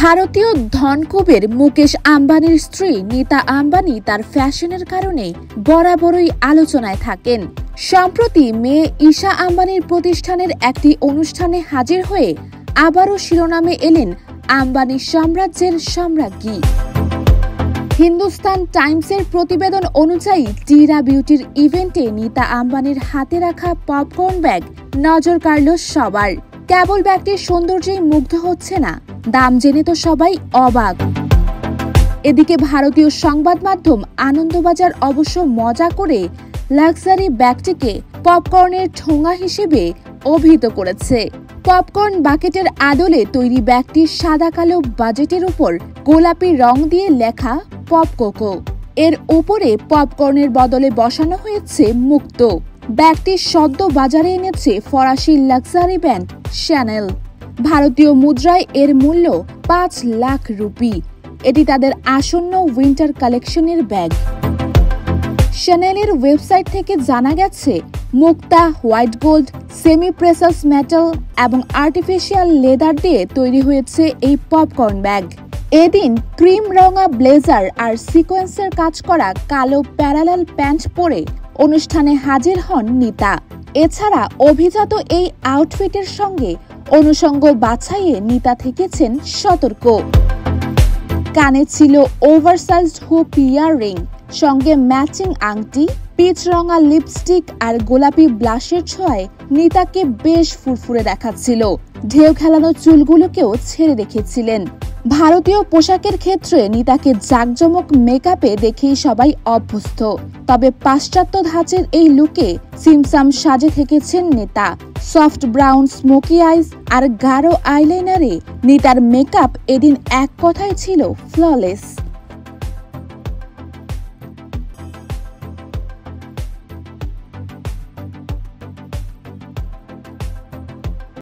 ভারতীয় ধনকুবের মুকেশ আম্বানির স্ত্রী নীতা আম্বানি তার ফ্যাশনের কারণে বরাবরই আলোচনায় থাকেন। সম্প্রতি মেয়ে ঈশা আম্বানির প্রতিষ্ঠানের একটি অনুষ্ঠানে হাজির হয়ে আবারও শিরোনামে এলেন আম্বানি সাম্রাজ্যের সম্রাজ্ঞী। হিন্দুস্তান টাইমসের প্রতিবেদন অনুযায়ী টিরা বিউটির ইভেন্টে নীতা আম্বানির হাতে রাখা পপকর্ন ব্যাগ নজর কাড়ল সবার। কেবল ব্যাগটির সৌন্দর্যেই মুগ্ধ হচ্ছে না, দাম জেনে তো সবাই অবাক। এদিকে ভারতীয় সংবাদ মাধ্যম আনন্দবাজার অবশ্য মজা করে লাক্সারি ব্যাগটিকে পপকর্নের ঠোঙা হিসেবে অভিহিত করেছে। পপকর্ন বাকেটের আদলে তৈরি ব্যাগটি সাদা কালো বাজেটের উপর গোলাপি রং দিয়ে লেখা পপকোকো। এর উপরে পপকর্নের বদলে বসানো হয়েছে মুক্ত। ব্যাগটি সদ্য বাজারে এনেছে ফরাসি লাক্সারি ব্র্যান্ড শ্যানেল। ভারতীয় মুদ্রায় এর মূল্য ৫ লাখ রুপি। এটি তাদের আসন্ন উইন্টার কালেকশনের ব্যাগ। শ্যানেলের ওয়েবসাইট থেকে জানা গেছে, মুক্তা, white gold, semi precious metal এবং আর্টিফিশিয়াল লেদার দিয়ে তৈরি হয়েছে এই পপকর্ন ব্যাগ। এদিন ক্রিম রঙা ব্লেজার আর সিকোয়েন্সের কাজ করা কালো প্যারালাল প্যান্ট পরে অনুষ্ঠানে হাজির হন নীতা। এছাড়া অভিজাত এই আউটফিটের সঙ্গে অনুষঙ্গ বাছাইয়ে নীতা থেকেছেন সতর্ক। কানে ছিল ওভারসাইজড হুপ ইয়াররিং, সঙ্গে ম্যাচিং আংটি, পিচ রঙা লিপস্টিক আর গোলাপি ব্লাশের ছোঁয়ায় নীতাকে বেশ ফুরফুরে দেখাচ্ছিল। ঢেউ খেলানো চুলগুলোকেও ছেড়ে রেখেছিলেন। ভারতীয় পোশাকের ক্ষেত্রে নীতাকে জাঁকজমক মেকআপে দেখেই সবাই অভ্যস্ত, তবে পাশ্চাত্য ধাঁচের এই লুকে সিমসাম সাজে থেকেছেন নীতা। সফট ব্রাউন স্মোকি আইস আর গাঢ় আইলাইনারে নীতার মেকআপ এদিন এক কথায় ছিল ফ্ললেস।